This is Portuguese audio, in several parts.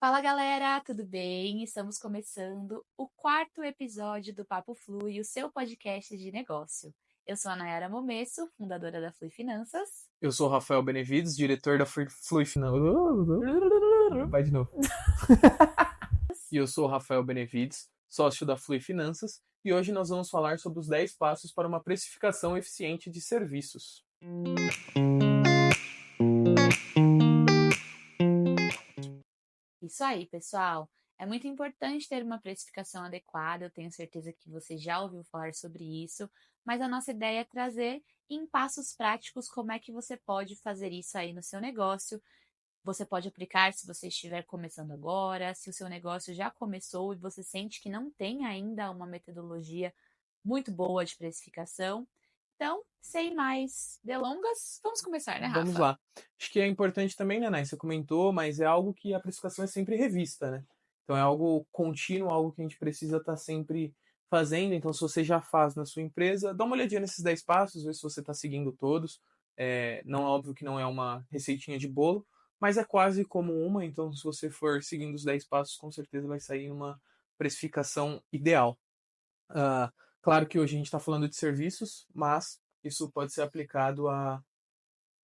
Fala galera, tudo bem? Estamos começando o quarto episódio do Papo Flui, o seu podcast de negócio. Eu sou a Nayara Momesso, fundadora da Flui Finanças. Eu sou o Rafael Benevides, diretor da Flui Finanças. Vai de novo. E eu sou o Rafael Benevides, sócio da Flui Finanças, e hoje nós vamos falar sobre os 10 passos para uma precificação eficiente de serviços. Isso aí, pessoal. É muito importante ter uma precificação adequada, eu tenho certeza que você já ouviu falar sobre isso, mas a nossa ideia é trazer em passos práticos como é que você pode fazer isso aí no seu negócio. Você pode aplicar se você estiver começando agora, se o seu negócio já começou e você sente que não tem ainda uma metodologia muito boa de precificação. Então, sem mais delongas, vamos começar, né, Vamos Rafa? lá. Acho que é importante também, né, Nay? Você comentou, mas é algo que a precificação é sempre revista, né? Então é algo contínuo, algo que a gente precisa estar sempre fazendo. Então, se você já faz na sua empresa, dá uma olhadinha nesses 10 passos, vê se você está seguindo todos. Não é óbvio que não é uma receitinha de bolo, mas é quase como uma. Então, se você for seguindo os 10 passos, com certeza vai sair uma precificação ideal. Ah, claro que hoje a gente está falando de serviços, mas isso pode ser aplicado a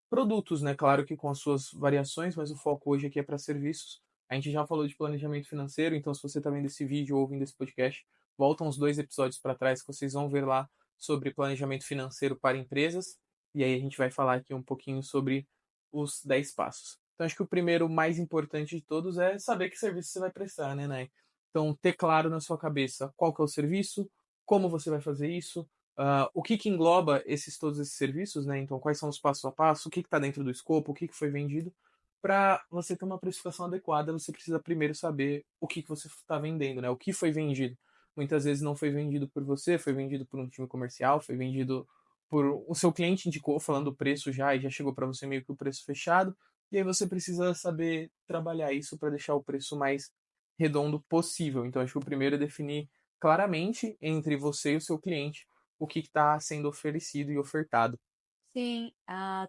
produtos, né? Claro que com as suas variações, mas o foco hoje aqui é para serviços. A gente já falou de planejamento financeiro, então se você está vendo esse vídeo ou ouvindo esse podcast, voltam uns 2 episódios para trás que vocês vão ver lá sobre planejamento financeiro para empresas. E aí a gente vai falar aqui um pouquinho sobre os 10 passos. Então acho que o primeiro, mais importante de todos, é saber que serviço você vai prestar, né? Então ter claro na sua cabeça qual que é o serviço, como você vai fazer isso, o que que engloba todos esses serviços, né? Então, quais são os passos a passo, o que está dentro do escopo, o que que foi vendido. Para você ter uma precificação adequada, você precisa primeiro saber o que que você está vendendo, né? O que foi vendido. Muitas vezes não foi vendido por você, foi vendido por um time comercial, foi vendido por o seu cliente indicou falando o preço já e já chegou para você meio que o preço fechado. E aí você precisa saber trabalhar isso para deixar o preço mais redondo possível. Então, acho que o primeiro é definir claramente entre você e o seu cliente o que está sendo oferecido e ofertado. Sim,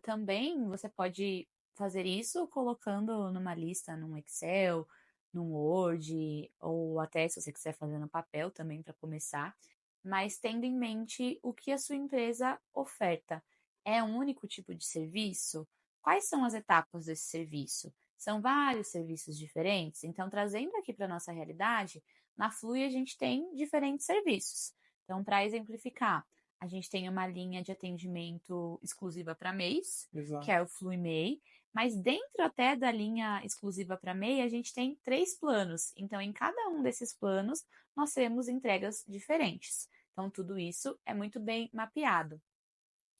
também você pode fazer isso colocando numa lista, num Excel, num Word, ou até se você quiser fazer no papel também para começar, mas tendo em mente o que a sua empresa oferta. É um único tipo de serviço? Quais são as etapas desse serviço? São vários serviços diferentes? Então, trazendo aqui para a nossa realidade, na Flui a gente tem diferentes serviços. Então, para exemplificar, a gente tem uma linha de atendimento exclusiva para mês, que Exato. é o FluiMei, mas dentro até da linha exclusiva para MEI, a gente tem 3 planos. Então, em cada um desses planos, nós temos entregas diferentes. Então, tudo isso é muito bem mapeado.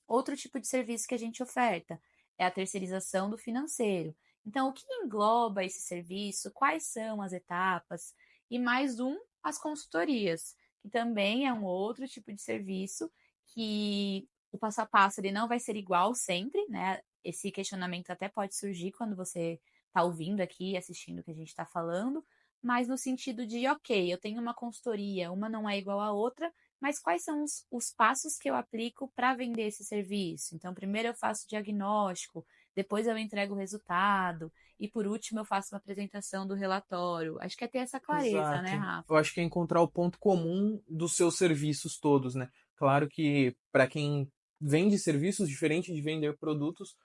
Outro tipo de serviço que a gente oferta é a terceirização do financeiro. Então, o que engloba esse serviço? Quais são as etapas? E mais um, as consultorias, que também é um outro tipo de serviço que o passo a passo ele não vai ser igual sempre, né? Esse questionamento até pode surgir quando você está ouvindo aqui, assistindo o que a gente está falando, mas no sentido de, ok, eu tenho uma consultoria, uma não é igual à outra, mas quais são os passos que eu aplico para vender esse serviço? Então, primeiro eu faço o diagnóstico, depois eu entrego o resultado, e por último eu faço uma apresentação do relatório. Acho que é ter essa clareza, né, Exato. Rafa? Eu acho que é encontrar o ponto comum dos seus serviços todos, né? Claro que para quem vende serviços, diferente de vender produtos,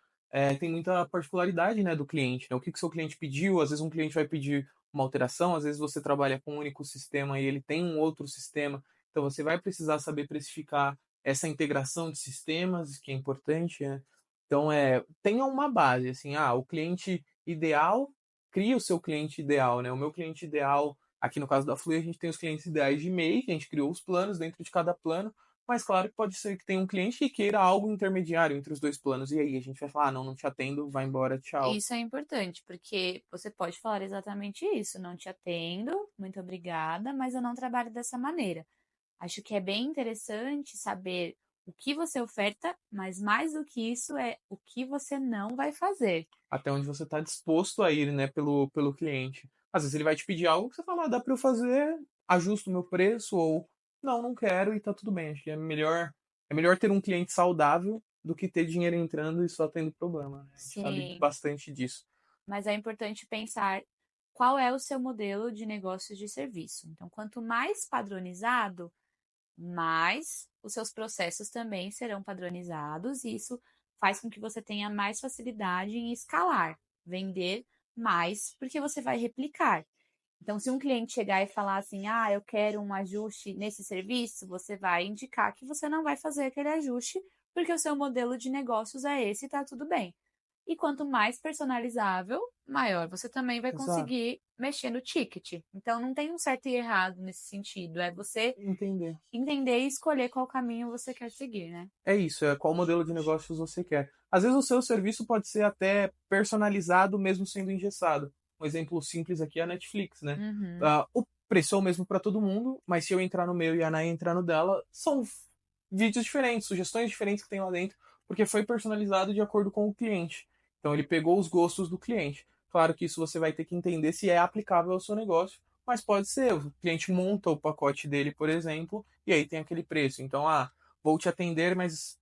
tem muita particularidade, né, do cliente, né? O que que o seu cliente pediu? Às vezes um cliente vai pedir uma alteração, às vezes você trabalha com um único sistema e ele tem um outro sistema, então você vai precisar saber precificar essa integração de sistemas, que é importante, né? Então, tenha uma base, assim, o cliente ideal cria o seu cliente ideal, né? O meu cliente ideal, aqui no caso da Flui, a gente tem os clientes ideais de MEI, que a gente criou os planos dentro de cada plano, mas claro que pode ser que tenha um cliente que queira algo intermediário entre os 2 planos. E aí a gente vai falar, não te atendo, vai embora, tchau. Isso é importante, porque você pode falar exatamente isso. Não te atendo, muito obrigada, mas eu não trabalho dessa maneira. Acho que é bem interessante saber o que você oferta, mas mais do que isso é o que você não vai fazer. Até onde você está disposto a ir, né, pelo cliente. Às vezes ele vai te pedir algo que você fala, dá para eu fazer, ajusto o meu preço, ou não quero e tá tudo bem. Acho que é melhor ter um cliente saudável do que ter dinheiro entrando e só tendo problema, né? A gente sabe Sim, bastante disso. mas é importante pensar qual é o seu modelo de negócio de serviço. Então, quanto mais padronizado, mais os seus processos também serão padronizados, e isso faz com que você tenha mais facilidade em escalar, vender mais, porque você vai replicar. Então, se um cliente chegar e falar assim, ah, eu quero um ajuste nesse serviço, você vai indicar que você não vai fazer aquele ajuste, porque o seu modelo de negócios é esse e tá tudo bem. E quanto mais personalizável, maior você também vai Exato. conseguir mexer no ticket. Então, não tem um certo e errado nesse sentido, é você Entender. entender e escolher qual caminho você quer seguir, né? É isso, é qual modelo de negócios você quer. Às vezes o seu serviço pode ser até personalizado, mesmo sendo engessado. Um exemplo simples aqui é a Netflix, né? Uhum. O preço é o mesmo para todo mundo, mas se eu entrar no meu e a Ana entrar no dela, são vídeos diferentes, sugestões diferentes que tem lá dentro, porque foi personalizado de acordo com o cliente. Então ele pegou os gostos do cliente. Claro que isso você vai ter que entender se é aplicável ao seu negócio, mas pode ser. O cliente monta o pacote dele, por exemplo, e aí tem aquele preço. Então, vou te atender, mas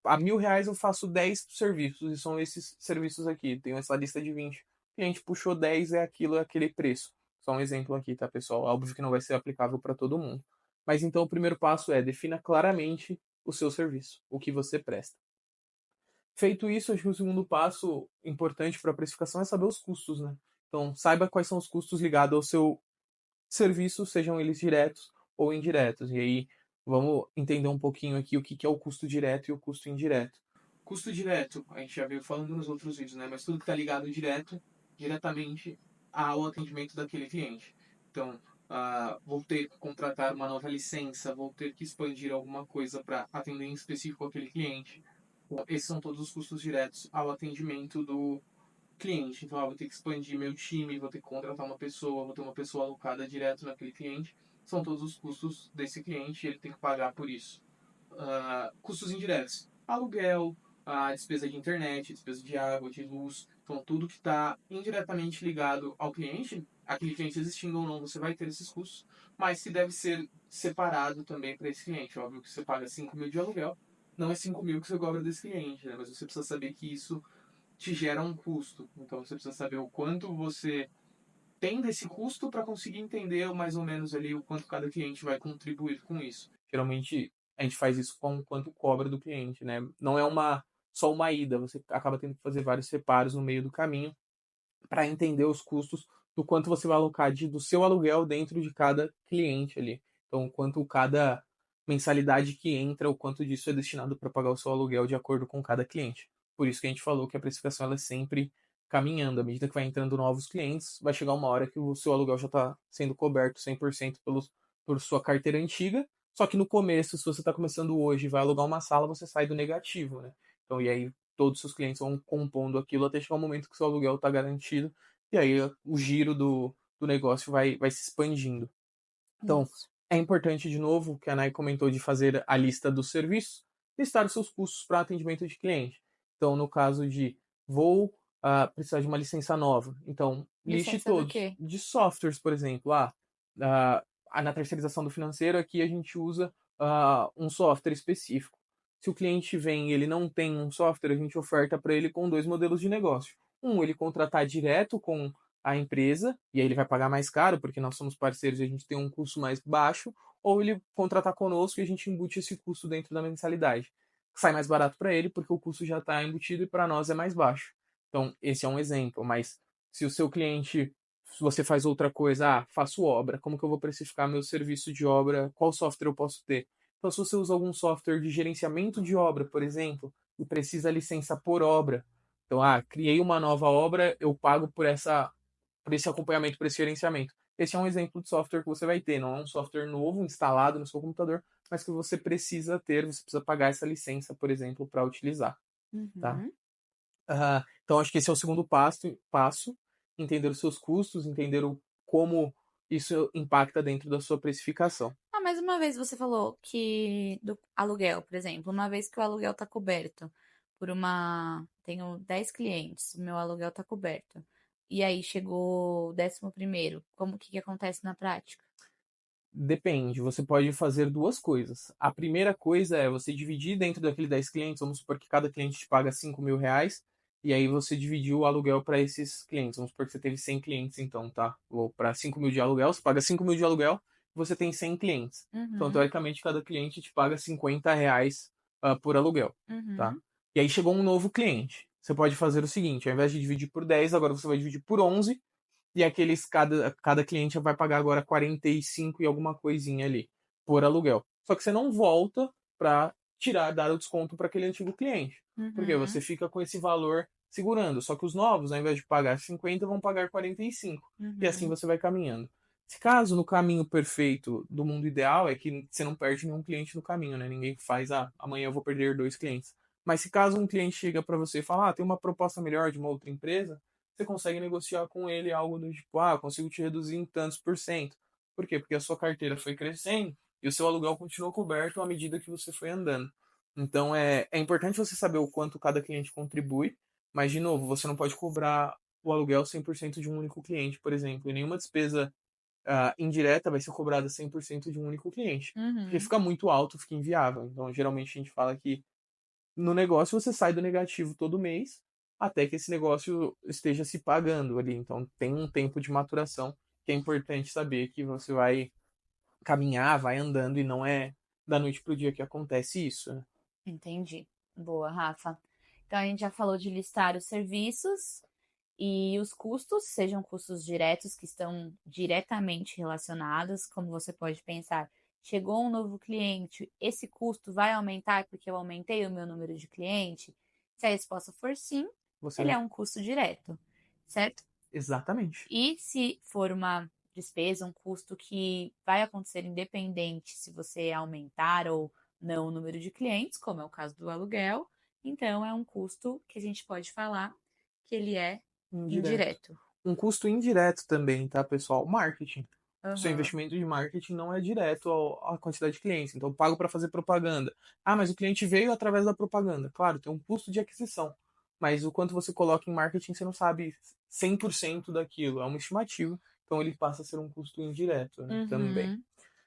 a R$ 1.000 eu faço 10 serviços, e são esses serviços aqui. Tenho essa lista de 20. O cliente puxou 10, é aquilo, é aquele preço. Só um exemplo aqui, tá, pessoal? Óbvio que não vai ser aplicável para todo mundo. Mas então o primeiro passo é defina claramente o seu serviço, o que você presta. Feito isso, acho que o segundo passo importante para a precificação é saber os custos, né? Então, saiba quais são os custos ligados ao seu serviço, sejam eles diretos ou indiretos. E aí, vamos entender um pouquinho aqui o que é o custo direto e o custo indireto. Custo direto, a gente já veio falando nos outros vídeos, né? Mas tudo que está ligado diretamente ao atendimento daquele cliente. Então, vou ter que contratar uma nova licença, vou ter que expandir alguma coisa para atender em específico aquele cliente. Esses são todos os custos diretos ao atendimento do cliente. Então, vou ter que expandir meu time, vou ter que contratar uma pessoa, vou ter uma pessoa alocada direto naquele cliente. São todos os custos desse cliente e ele tem que pagar por isso. Custos indiretos: aluguel, a despesa de internet, despesa de água, de luz. Então, tudo que está indiretamente ligado ao cliente, aquele cliente existindo ou não, você vai ter esses custos, mas que deve ser separado também para esse cliente. Óbvio que você paga 5 mil de aluguel, não é 5 mil que você cobra desse cliente, né? Mas você precisa saber que isso te gera um custo. Então você precisa saber o quanto você tem desse custo para conseguir entender mais ou menos ali o quanto cada cliente vai contribuir com isso. Geralmente a gente faz isso com o quanto cobra do cliente, né? Não é só uma ida, você acaba tendo que fazer vários reparos no meio do caminho para entender os custos do quanto você vai alocar do seu aluguel dentro de cada cliente ali. Então, quanto cada mensalidade que entra, o quanto disso é destinado para pagar o seu aluguel de acordo com cada cliente. Por isso que a gente falou que a precificação ela é sempre caminhando. À medida que vai entrando novos clientes, vai chegar uma hora que o seu aluguel já está sendo coberto 100% por sua carteira antiga. Só que no começo, se você está começando hoje e vai alugar uma sala, você sai do negativo, né? Então, e aí todos os seus clientes vão compondo aquilo até chegar o momento que o seu aluguel está garantido, e aí o giro do negócio vai se expandindo. Então, Isso. é importante, de novo, que a Nai comentou de fazer a lista dos serviços, listar os seus custos para atendimento de cliente. Então, no caso de vou precisar de uma licença nova, então liste Licença do todos. quê? De softwares, por exemplo, na terceirização do financeiro, aqui a gente usa um software específico. Se o cliente vem e ele não tem um software, a gente oferta para ele com dois modelos de negócio. Um, ele contratar direto com a empresa, e aí ele vai pagar mais caro, porque nós somos parceiros e a gente tem um custo mais baixo, ou ele contratar conosco e a gente embute esse custo dentro da mensalidade. Sai mais barato para ele, porque o custo já está embutido e para nós é mais baixo. Então, esse é um exemplo, mas se o seu cliente, se você faz outra coisa, faço obra, como que eu vou precificar meu serviço de obra, qual software eu posso ter? Então, se você usa algum software de gerenciamento de obra, por exemplo, e precisa licença por obra, então, criei uma nova obra, eu pago por esse acompanhamento, por esse gerenciamento. Esse é um exemplo de software que você vai ter, não é um software novo instalado no seu computador, mas que você precisa ter, você precisa pagar essa licença, por exemplo, para utilizar, tá? Uhum. Então acho que esse é o segundo passo, entender os seus custos, entender como isso impacta dentro da sua precificação. Ah, mas uma vez você falou que do aluguel, por exemplo, uma vez que o aluguel está coberto por uma. Tenho 10 clientes, o meu aluguel está coberto. E aí chegou o 11º, como que acontece na prática? Depende, você pode fazer duas coisas. A primeira coisa é você dividir dentro daquele 10 clientes, vamos supor que cada cliente te paga R$ 5.000, e aí você dividiu o aluguel para esses clientes. Vamos supor que você teve 100 clientes, então, tá? Ou para 5 mil de aluguel, você paga 5 mil de aluguel, você tem 100 clientes. Então, Uhum. teoricamente, cada cliente te paga R$ 50 por aluguel, tá? Uhum. E aí chegou um novo cliente. Você pode fazer o seguinte, ao invés de dividir por 10, agora você vai dividir por 11, e cada cliente vai pagar agora 45 e alguma coisinha ali por aluguel. Só que você não volta para dar o desconto para aquele antigo cliente. Porque você Uhum. fica com esse valor segurando. Só que os novos, ao invés de pagar 50, vão pagar 45. E assim Uhum. você vai caminhando. Se caso no caminho perfeito do mundo ideal é que você não perde nenhum cliente no caminho, né? Ninguém faz, amanhã eu vou perder 2 clientes. Mas se caso um cliente chega para você e fala, tem uma proposta melhor de uma outra empresa, você consegue negociar com ele algo do tipo, consigo te reduzir em tantos por cento. Por quê? Porque a sua carteira foi crescendo e o seu aluguel continuou coberto à medida que você foi andando. Então é importante você saber o quanto cada cliente contribui, mas, de novo, você não pode cobrar o aluguel 100% de um único cliente, por exemplo, e nenhuma despesa indireta vai ser cobrada 100% de um único cliente, porque Uhum. fica muito alto, fica inviável. Então, geralmente, a gente fala que no negócio você sai do negativo todo mês até que esse negócio esteja se pagando ali. Então tem um tempo de maturação que é importante saber que você vai caminhar, vai andando e não é da noite pro dia que acontece isso, né? Entendi. Boa, Rafa. Então a gente já falou de listar os serviços e os custos, sejam custos diretos que estão diretamente relacionados, como você pode pensar, chegou um novo cliente, esse custo vai aumentar porque eu aumentei o meu número de cliente? Se a resposta for sim, ele Você é um custo direto, certo? exatamente. E se for uma despesa, um custo que vai acontecer independente se você aumentar ou não o número de clientes, como é o caso do aluguel, então é um custo que a gente pode falar que ele é Indireto. indireto. Um custo indireto também, tá, pessoal? Marketing. O seu Aham. investimento de marketing não é direto à quantidade de clientes. Então, eu pago para fazer propaganda. Mas o cliente veio através da propaganda. Claro, tem um custo de aquisição. Mas o quanto você coloca em marketing, você não sabe 100% daquilo. É uma estimativa. Então, ele passa a ser um custo indireto, né, também. Uhum.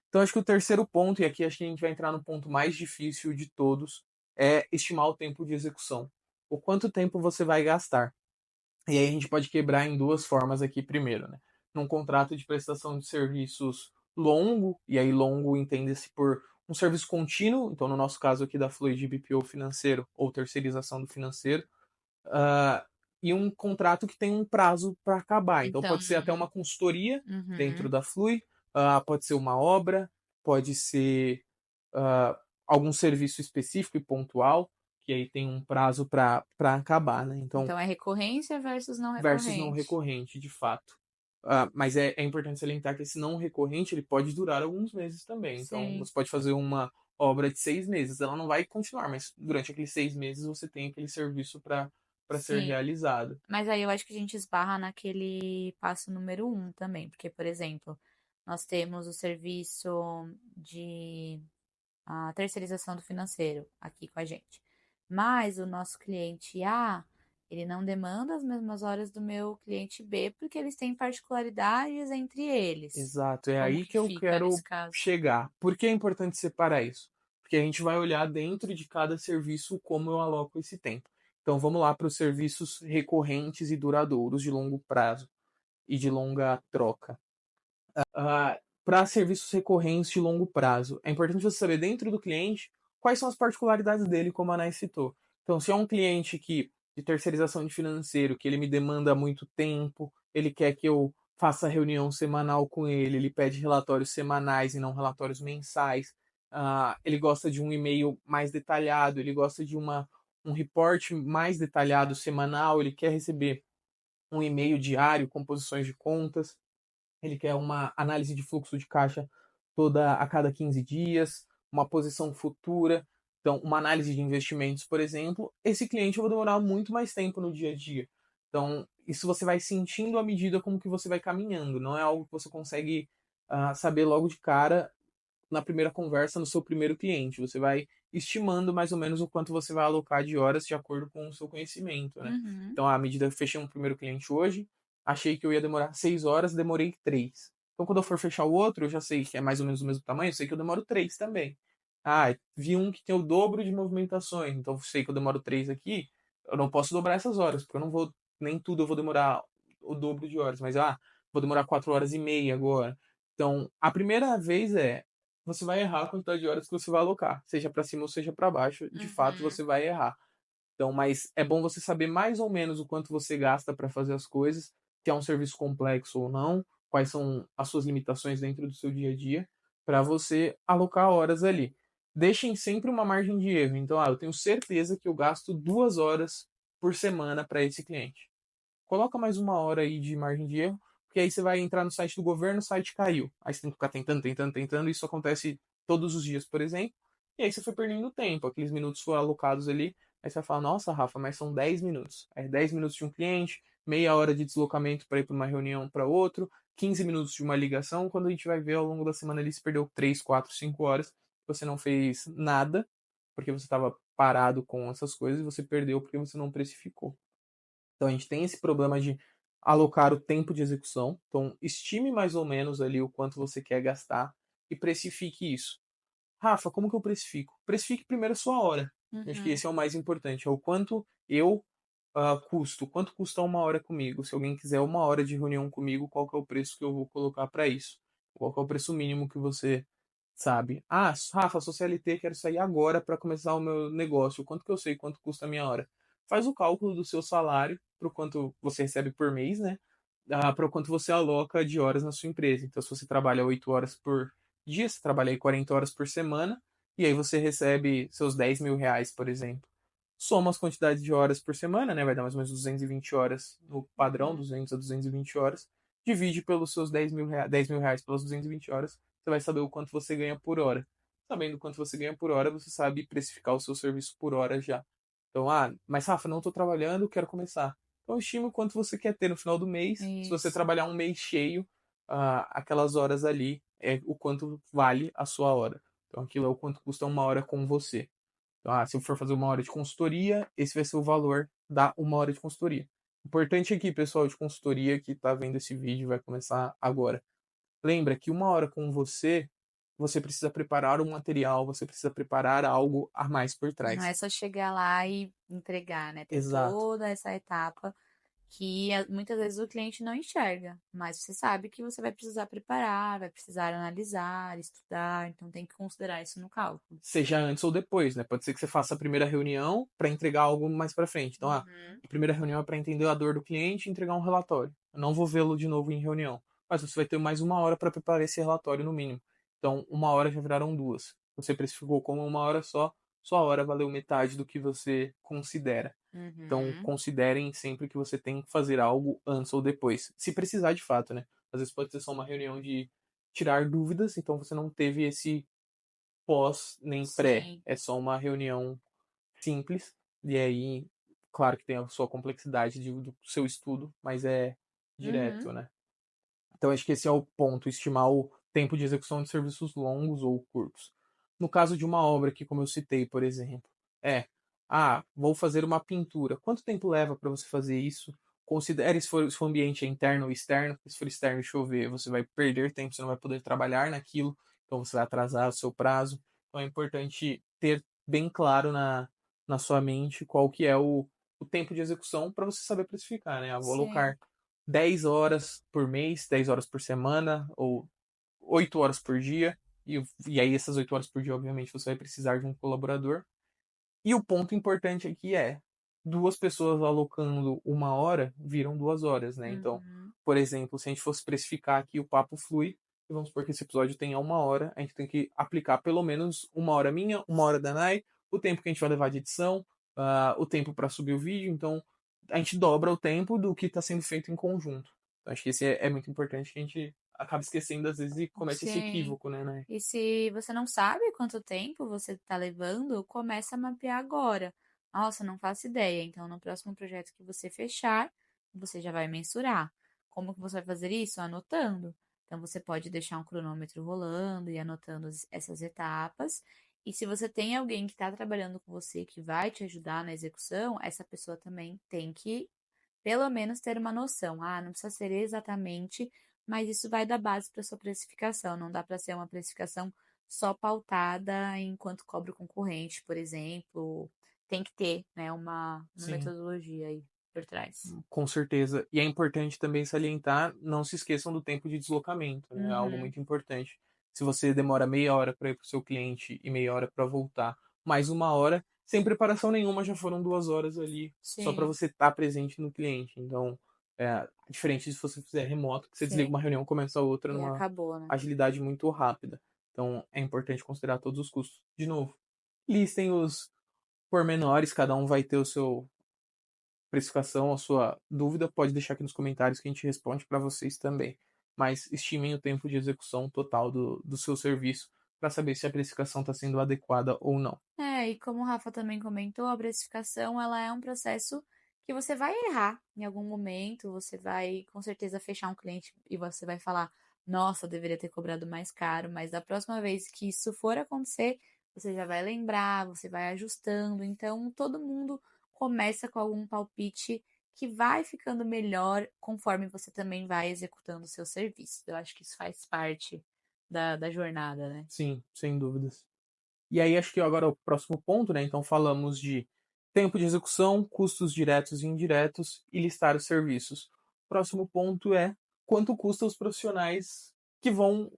Então, acho que o terceiro ponto, e aqui acho que a gente vai entrar no ponto mais difícil de todos, é estimar o tempo de execução. O quanto tempo você vai gastar. E aí a gente pode quebrar em duas formas aqui primeiro, né? Num contrato de prestação de serviços longo, e aí longo entende-se por um serviço contínuo, então no nosso caso aqui da Fluid BPO financeiro ou terceirização do financeiro, uh, e um contrato que tem um prazo para acabar. Então Então, pode ser até uma consultoria dentro uhum. da Flui, pode ser uma obra, pode ser uh, algum serviço específico e pontual, que aí tem um prazo para acabar, né? Então, Então é recorrência versus não versus não recorrente. recorrente, de fato. Mas é importante salientar que esse não recorrente ele pode durar alguns meses também. Então, Sim, você pode fazer uma obra de 6 meses, ela não vai continuar, mas durante aqueles 6 meses você tem aquele serviço para ser sim. realizado. Mas aí eu acho que a gente esbarra naquele passo número um também, porque, por exemplo, nós temos o serviço de terceirização do financeiro aqui com a gente. Mas o nosso cliente A, ele não demanda as mesmas horas do meu cliente B, porque eles têm particularidades entre eles. Exato, é Como aí que que eu fica nesse quero caso? chegar. Por que é importante separar isso? Porque a gente vai olhar dentro de cada serviço como eu aloco esse tempo. Então vamos lá para os serviços recorrentes e duradouros de longo prazo e de longa troca. Para serviços recorrentes de longo prazo, é importante você saber dentro do cliente quais são as particularidades dele, como a Anais citou. Então, se é um cliente de terceirização de financeiro, que ele me demanda muito tempo, ele quer que eu faça reunião semanal com ele pede relatórios semanais e não relatórios mensais, ele gosta de um e-mail mais detalhado, ele gosta de um report mais detalhado semanal, ele quer receber um e-mail diário com posições de contas, ele quer uma análise de fluxo de caixa toda a cada 15 dias, uma posição futura, então uma análise de investimentos, por exemplo. Esse cliente eu vou demorar muito mais tempo no dia a dia. Então, isso você vai sentindo à medida como que você vai caminhando, não é algo que você consegue saber logo de cara na primeira conversa no seu primeiro cliente. Você vai estimando mais ou menos o quanto você vai alocar de horas de acordo com o seu conhecimento, né? Uhum. Então, à medida que eu fechei um primeiro cliente hoje, achei que eu ia demorar 6 horas, demorei 3. Então, quando eu for fechar o outro, eu já sei que é mais ou menos o mesmo tamanho, eu sei que eu demoro 3 também. Vi um que tem o dobro de movimentações, então eu sei que eu demoro 3 aqui, eu não posso dobrar essas horas, porque eu não vou, nem tudo eu vou demorar o dobro de horas, mas, vou demorar 4 horas e meia agora. Então, a primeira vez você vai errar a quantidade de horas que você vai alocar, seja para cima ou seja para baixo, de fato Uhum. você vai errar. Então, mas é bom você saber mais ou menos o quanto você gasta para fazer as coisas, se é um serviço complexo ou não, quais são as suas limitações dentro do seu dia a dia, para você alocar horas ali. Deixem sempre uma margem de erro. Então, eu tenho certeza que eu gasto 2 horas por semana para esse cliente. Coloca mais uma hora aí de margem de erro, porque aí você vai entrar no site do governo, o site caiu. Aí você tem que ficar tentando, tentando, tentando. Isso acontece todos os dias, por exemplo. E aí você foi perdendo tempo, aqueles minutos foram alocados ali. Aí você vai falar, nossa, Rafa, mas são 10 minutos. É 10 minutos de um cliente, meia hora de deslocamento para ir para uma reunião para outro, 15 minutos de uma ligação. Quando a gente vai ver ao longo da semana ali, se perdeu 3, 4, 5 horas. Você não fez nada, porque você estava parado com essas coisas, e você perdeu porque você não precificou. Então a gente tem esse problema de alocar o tempo de execução. Então estime mais ou menos ali o quanto você quer gastar e precifique isso. Rafa, como que eu precifico? Precifique primeiro a sua hora. Eu acho que Uhum. esse é o mais importante, é o quanto eu custo, quanto custa uma hora comigo. Se alguém quiser uma hora de reunião comigo, qual que é o preço que eu vou colocar para isso? Qual que é o preço mínimo que você sabe? Rafa, sou CLT, quero sair agora para começar o meu negócio. Quanto que eu sei quanto custa a minha hora? Faz o cálculo do seu salário, para o quanto você recebe por mês, né? Para o quanto você aloca de horas na sua empresa. Então, se você trabalha 8 horas por dia, você trabalha aí 40 horas por semana, e aí você recebe seus 10 mil reais, por exemplo. Soma as quantidades de horas por semana, né? Vai dar mais ou menos 220 horas no padrão, Uhum. 200 a 220 horas. Divide pelos seus 10 mil reais pelas 220 horas, você vai saber o quanto você ganha por hora. Sabendo quanto você ganha por hora, você sabe precificar o seu serviço por hora já. Então, mas Rafa, não estou trabalhando, quero começar. Então, estime o quanto você quer ter no final do mês. Se você Isso. trabalhar um mês cheio, aquelas horas ali é o quanto vale a sua hora. Então, aquilo é o quanto custa uma hora com você. Então, se eu for fazer uma hora de consultoria, esse vai ser o valor da uma hora de consultoria. Importante aqui, pessoal de consultoria que está vendo esse vídeo, vai começar agora. Lembra que uma hora com você, você precisa preparar um material, você precisa preparar algo a mais por Não é trás. só chegar lá e entregar, né? Tem Exato. toda essa etapa que muitas vezes o cliente não enxerga, mas você sabe que você vai precisar preparar, vai precisar analisar, estudar, então tem que considerar isso no cálculo. Seja antes ou depois, né? Pode ser que você faça a primeira reunião para entregar algo mais para frente. Então, Uhum. a primeira reunião é para entender a dor do cliente e entregar um relatório. Eu não vou vê-lo de novo em reunião, mas você vai ter mais uma hora para preparar esse relatório no mínimo. Então, uma hora já viraram duas. Você precificou como uma hora só, sua hora valeu metade do que você considera. Então, Uhum. considerem sempre que você tem que fazer algo antes ou depois. Se precisar de fato, né? Às vezes pode ser só uma reunião de tirar dúvidas, então você não teve esse pós nem pré. Sim. É só uma reunião simples. E aí, claro que tem a sua complexidade do seu estudo, mas é Uhum. direto, né? Então acho que esse é o ponto, estimar o tempo de execução de serviços longos ou curtos. No caso de uma obra que, como eu citei, por exemplo, vou fazer uma pintura. Quanto tempo leva para você fazer isso? Considere se for ambiente é interno ou externo. Se for externo e chover, você vai perder tempo, você não vai poder trabalhar naquilo, então você vai atrasar o seu prazo. Então é importante ter bem claro na sua mente qual que é o tempo de execução para você saber precificar, né? Vou Sim. alocar 10 horas por mês, 10 horas por semana, ou 8 horas por dia. E aí, essas 8 horas por dia, obviamente, você vai precisar de um colaborador. E o ponto importante aqui é: duas pessoas alocando uma hora viram 2 horas, né? Então, Uhum. por exemplo, se a gente fosse precificar aqui o papo flui, e vamos supor que esse episódio tenha uma hora, a gente tem que aplicar pelo menos uma hora minha, uma hora da Nai, o tempo que a gente vai levar de edição, o tempo para subir o vídeo. Então, a gente dobra o tempo do que está sendo feito em conjunto. Então, acho que esse é muito importante, que a gente acaba esquecendo às vezes e comete esse Sim. equívoco, né, Nai? E se você não sabe quanto tempo você está levando, começa a mapear agora. Nossa, não faço ideia. Então, no próximo projeto que você fechar, você já vai mensurar. Como que você vai fazer isso? Anotando. Então, você pode deixar um cronômetro rolando e anotando essas etapas. E se você tem alguém que está trabalhando com você que vai te ajudar na execução, essa pessoa também tem que pelo menos ter uma noção. Ah, não precisa ser exatamente, mas isso vai dar base para sua precificação. Não dá para ser uma precificação só pautada em quanto cobra o concorrente, por exemplo. tem que ter, né, uma Sim. metodologia aí por trás. Com certeza. E é importante também salientar, não se esqueçam do tempo de deslocamento, né? É algo Uhum. muito importante. Se você demora meia hora para ir para o seu cliente e meia hora para voltar, mais uma hora, sem preparação nenhuma, já foram 2 horas ali só para Sim, você estar presente no cliente. Então, diferente de se você fizer remoto, que você desliga sim. uma reunião, começa outra E numa acabou, né? agilidade muito rápida. Então, é importante considerar todos os custos. De novo, listem os pormenores, cada um vai ter o seu precificação, a sua dúvida, pode deixar aqui nos comentários que a gente responde para vocês também. Mas estimem o tempo de execução total do seu serviço para saber se a precificação está sendo adequada ou não. É, e como o Rafa também comentou, a precificação ela é um processo que você vai errar em algum momento, você vai com certeza fechar um cliente e você vai falar, nossa, eu deveria ter cobrado mais caro, mas da próxima vez que isso for acontecer, você já vai lembrar, você vai ajustando. Então, todo mundo começa com algum palpite que vai ficando melhor conforme você também vai executando o seu serviço. Eu acho que isso faz parte da jornada, né? Sim, sem dúvidas. E aí acho que agora é o próximo ponto, né? Então falamos de tempo de execução, custos diretos e indiretos e listar os serviços. O próximo ponto é quanto custa os profissionais que vão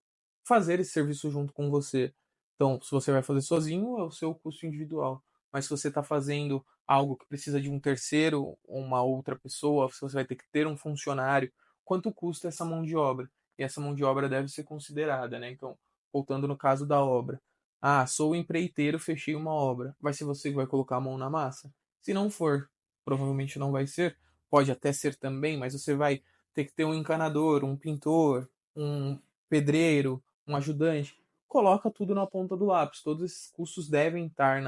fazer esse serviço junto com você. Então, se você vai fazer sozinho, é o seu custo individual. Mas se você está fazendo algo que precisa de um terceiro ou uma outra pessoa, se você vai ter que ter um funcionário, quanto custa essa mão de obra? E essa mão de obra deve ser considerada, né? Então, voltando no caso da obra. Ah, sou o empreiteiro, fechei uma obra. Vai ser você que vai colocar a mão na massa? Se não for, provavelmente não vai ser. Pode até ser também, mas você vai ter que ter um encanador, um pintor, um pedreiro, um ajudante. Coloca tudo na ponta do lápis. Todos esses custos devem estar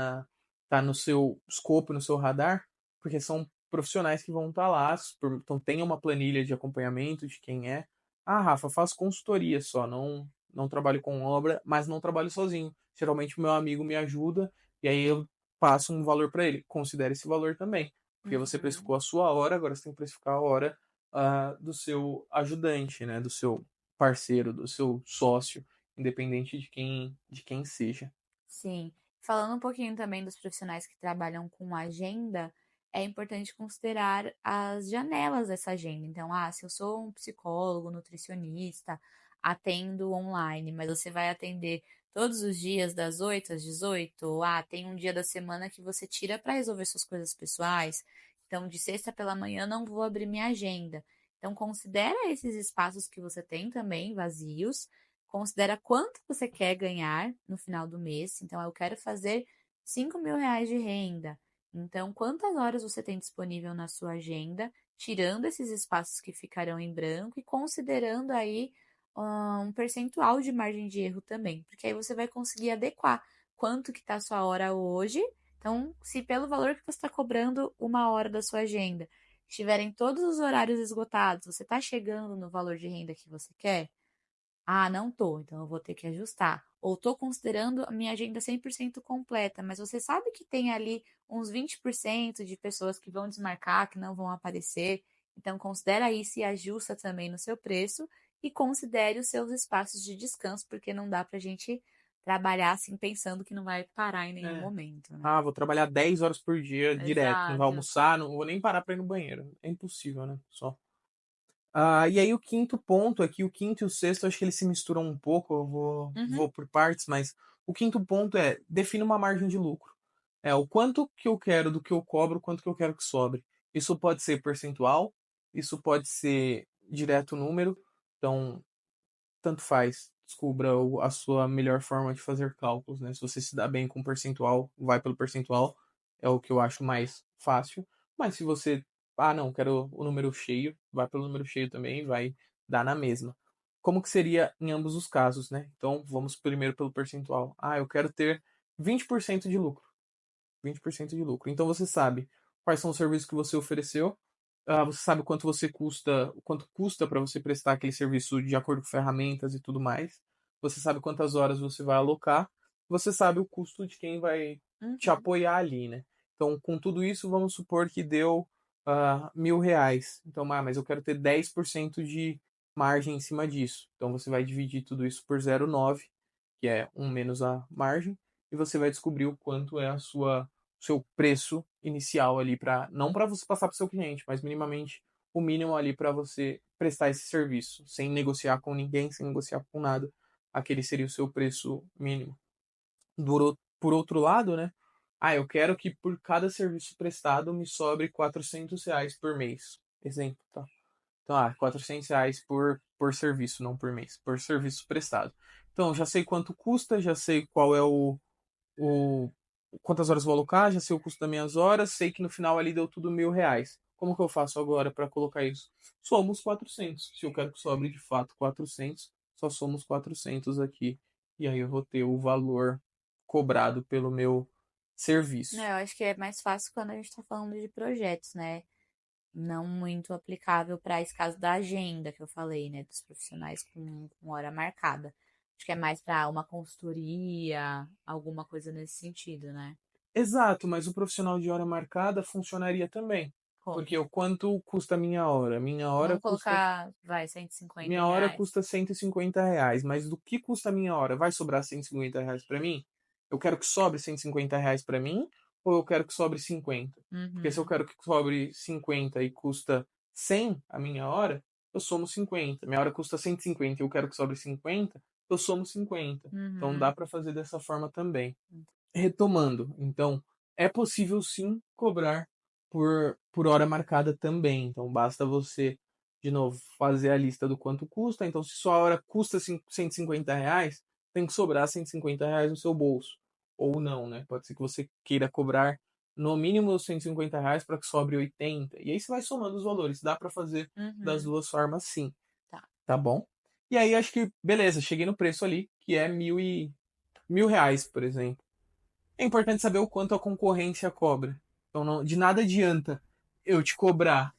no seu escopo, no seu radar, porque são profissionais que vão estar lá. Então tenha uma planilha de acompanhamento de quem é. Ah, Rafa, faço consultoria só, não trabalho com obra, mas não trabalho sozinho. Geralmente o meu amigo me ajuda e aí eu passo um valor para ele. Considere esse valor também, porque você Uhum. precificou a sua hora, agora você tem que precificar a hora do seu ajudante, né, do seu parceiro, do seu sócio, independente de quem seja. Sim. Falando um pouquinho também dos profissionais que trabalham com agenda, é importante considerar as janelas dessa agenda. Então, se eu sou um psicólogo, nutricionista, atendo online, mas você vai atender todos os dias das 8 às 18, ou tem um dia da semana que você tira para resolver suas coisas pessoais. Então, de sexta pela manhã não vou abrir minha agenda. Então, considera esses espaços que você tem também vazios. Considera quanto você quer ganhar no final do mês. Então, eu quero fazer R$ 5.000 de renda. Então, quantas horas você tem disponível na sua agenda, tirando esses espaços que ficarão em branco e considerando aí um percentual de margem de erro também, porque aí você vai conseguir adequar quanto que está a sua hora hoje. Então, se pelo valor que você está cobrando uma hora da sua agenda, estiverem todos os horários esgotados, você está chegando no valor de renda que você quer? Não tô, então eu vou ter que ajustar. Ou tô considerando a minha agenda 100% completa, mas você sabe que tem ali uns 20% de pessoas que vão desmarcar, que não vão aparecer. Então considera isso e ajusta também no seu preço e considere os seus espaços de descanso, porque não dá pra gente trabalhar assim pensando que não vai parar em nenhum É. momento, né? Ah, vou trabalhar 10 horas por dia direto, não vou Exato. almoçar, não vou nem parar para ir no banheiro. É impossível, né? Só. E aí o quinto ponto aqui, o quinto e o sexto, acho que eles se misturam um pouco, eu Uhum, vou por partes, mas o quinto ponto é defina uma margem de lucro. É o quanto que eu quero do que eu cobro, quanto que eu quero que sobre. Isso pode ser percentual, isso pode ser direto número, então tanto faz. Descubra a sua melhor forma de fazer cálculos, né? Se você se dá bem com percentual, vai pelo percentual, é o que eu acho mais fácil. Mas se você, não, quero o número cheio, vai pelo número cheio também, vai dar na mesma. Como que seria em ambos os casos, né? Então, vamos primeiro pelo percentual. Eu quero ter 20% de lucro. 20% de lucro. Então você sabe quais são os serviços que você ofereceu, você sabe quanto custa para você prestar aquele serviço de acordo com ferramentas e tudo mais. Você sabe quantas horas você vai alocar, você sabe o custo de quem vai te uhum. apoiar ali, né? Então, com tudo isso, vamos supor que deu R$ 1.000. Então, mas eu quero ter 10% de margem em cima disso. Então, você vai dividir tudo isso por 0,9, que é um menos a margem, e você vai descobrir o quanto é a sua seu preço inicial ali para não para você passar para o seu cliente, mas minimamente o mínimo ali para você prestar esse serviço, sem negociar com ninguém, sem negociar com nada. Aquele seria o seu preço mínimo. Por outro lado, né? Eu quero que por cada serviço prestado me sobre R$ 400 por mês. Exemplo, tá? Então, R$ 400 por serviço, não por mês, por serviço prestado. Então, já sei quanto custa, já sei qual é o quantas horas vou alocar, já sei o custo das minhas horas, sei que no final ali deu tudo R$ 1.000. Como que eu faço agora para colocar isso? Somos 400. Se eu quero que sobre de fato 400, só somos 400 aqui. E aí eu vou ter o valor cobrado pelo meu serviço. Eu acho que é mais fácil quando a gente está falando de projetos, né? Não muito aplicável para esse caso da agenda que eu falei, né? Dos profissionais com hora marcada. Acho que é mais para uma consultoria, alguma coisa nesse sentido, né? Exato, mas o profissional de hora marcada funcionaria também. Como? Porque o quanto custa a minha hora? Vamos colocar, vai, 150 Minha hora reais. custa R$ 150, mas do que custa a minha hora? Vai sobrar R$ 150 para mim? Eu quero que sobre R$ 150 para mim ou eu quero que sobre 50? Porque se eu Uhum, quero que sobre 50 e custa 100 a minha hora, eu somo 50. Minha hora custa 150 e eu quero que sobre 50, eu somo 50. Então dá uhum. para fazer dessa forma também. Retomando, então, é possível sim cobrar por hora marcada também. Então, basta você, de novo, fazer a lista do quanto custa. Então, se sua hora custa R$ 150, tem que sobrar R$ 150 no seu bolso. Ou não, né? Pode ser que você queira cobrar no mínimo os R$ 150 para que sobre 80. E aí você vai somando os valores. Dá para fazer das Uhum. duas formas, sim. Tá. Tá bom? E aí, acho que, beleza, cheguei no preço ali, que é R$ 1.000, por exemplo. É importante saber o quanto a concorrência cobra. Então, de nada adianta eu te cobrar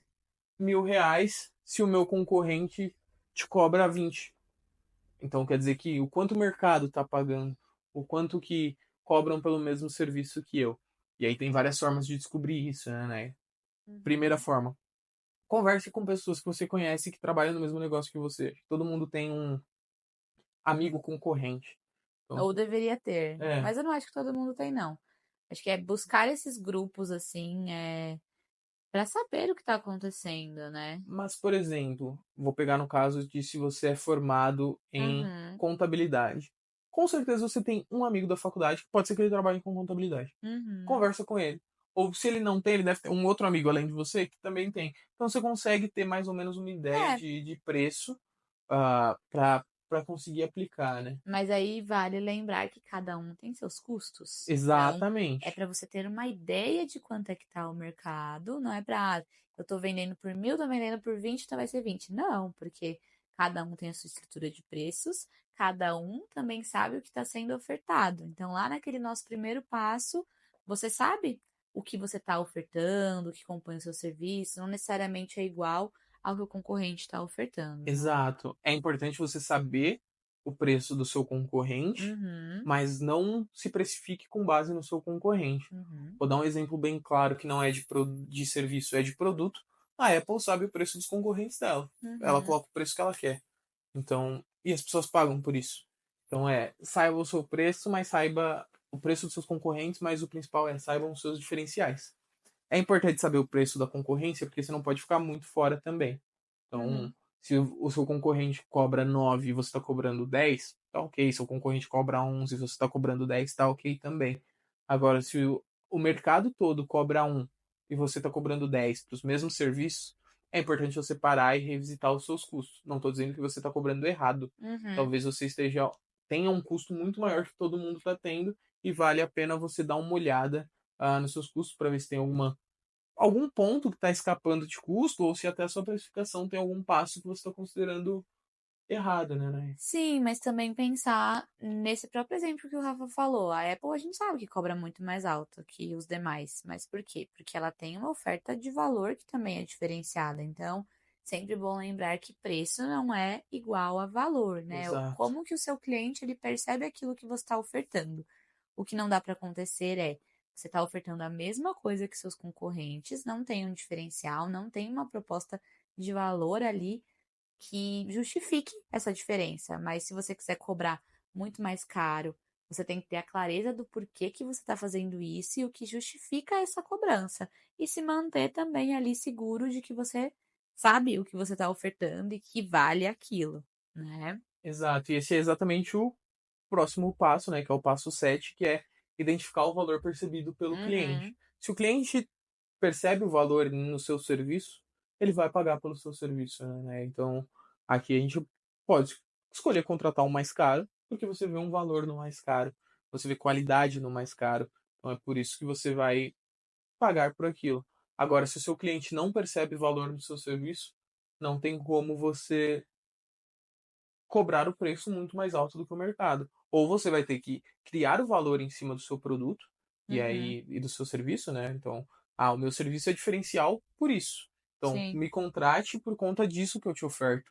R$ 1.000 se o meu concorrente te cobra 20. Então, quer dizer que o quanto o mercado está pagando, o quanto que cobram pelo mesmo serviço que eu. E aí tem várias formas de descobrir isso, né? Primeira Uhum. forma, converse com pessoas que você conhece que trabalham no mesmo negócio que você. Todo mundo tem um amigo concorrente. Então, Ou deveria ter. é, Mas eu não acho que todo mundo tem, não. Acho que é buscar esses grupos, assim, para saber o que tá acontecendo, né? mas, por exemplo, vou pegar no caso de se você é formado em Uhum, contabilidade. Com certeza você tem um amigo da faculdade que pode ser que ele trabalhe com contabilidade. uhum. Conversa com ele. Ou se ele não tem, ele deve ter um outro amigo além de você que também tem. Então você consegue ter mais ou menos uma ideia É, de preço para conseguir aplicar, né? mas aí vale lembrar que cada um tem seus custos. Então, é Exatamente. para você ter uma ideia de quanto é que tá o mercado, não é para, eu tô vendendo por 1.000, tô vendendo por 20, então vai ser 20. Não, porque cada um tem a sua estrutura de preços, cada um também sabe o que está sendo ofertado. Então, lá naquele nosso primeiro passo, você sabe o que você está ofertando, o que compõe o seu serviço, não necessariamente é igual ao que o concorrente está ofertando, né? Exato. É importante você saber o preço do seu concorrente, Uhum, mas não se precifique com base no seu concorrente. uhum. Vou dar um exemplo bem claro que não é de serviço, é de produto. A Apple sabe o preço dos concorrentes dela. Ela Uhum, coloca o preço que ela quer. Então, e as pessoas pagam por isso. Então saiba o seu preço, mas saiba o preço dos seus concorrentes, mas o principal é saibam os seus diferenciais. É importante saber o preço da concorrência, porque você não pode ficar muito fora também. Então, uhum. se o seu concorrente cobra 9 e você está cobrando 10, tá ok. Se o concorrente cobra 11 e você está cobrando 10, tá ok também. Agora, se o mercado todo cobra 1 e você está cobrando 10 para os mesmos serviços, é importante você parar e revisitar os seus custos. Não estou dizendo que você está cobrando errado. Uhum. Talvez você tenha um custo muito maior que todo mundo está tendo e vale a pena você dar uma olhada nos seus custos para ver se tem algum ponto que está escapando de custo ou se até a sua precificação tem algum passo que você está considerando errado, né? Sim, mas também pensar nesse próprio exemplo que o Rafa falou. A Apple a gente sabe que cobra muito mais alto que os demais. Mas por quê? Porque ela tem uma oferta de valor que também é diferenciada. Então, sempre bom lembrar que preço não é igual a valor, né? Exato. Como que o seu cliente ele percebe aquilo que você está ofertando? O que não dá para acontecer é você está ofertando a mesma coisa que seus concorrentes, não tem um diferencial, não tem uma proposta de valor ali que justifique essa diferença. Mas se você quiser cobrar muito mais caro Você tem que ter a clareza do porquê que você está fazendo isso e o que justifica essa cobrança. E se manter também ali seguro de que você sabe o que você está ofertando e que vale aquilo, né? Exato, e esse é exatamente o próximo passo, né, que é o passo 7, que é identificar o valor percebido pelo cliente. Uhum. Se o cliente percebe o valor no seu serviço, ele vai pagar pelo seu serviço, né? Então, aqui a gente pode escolher contratar o mais caro, porque você vê um valor no mais caro, você vê qualidade no mais caro. Então é por isso que você vai pagar por aquilo. Agora, se o seu cliente não percebe valor no seu serviço, não tem como você cobrar o preço muito mais alto do que o mercado. Ou você vai ter que criar o valor em cima do seu produto e Uhum. aí e do seu serviço, né? Então, ah, o meu serviço é diferencial por isso. Então, Sim. me contrate por conta disso que eu te oferto.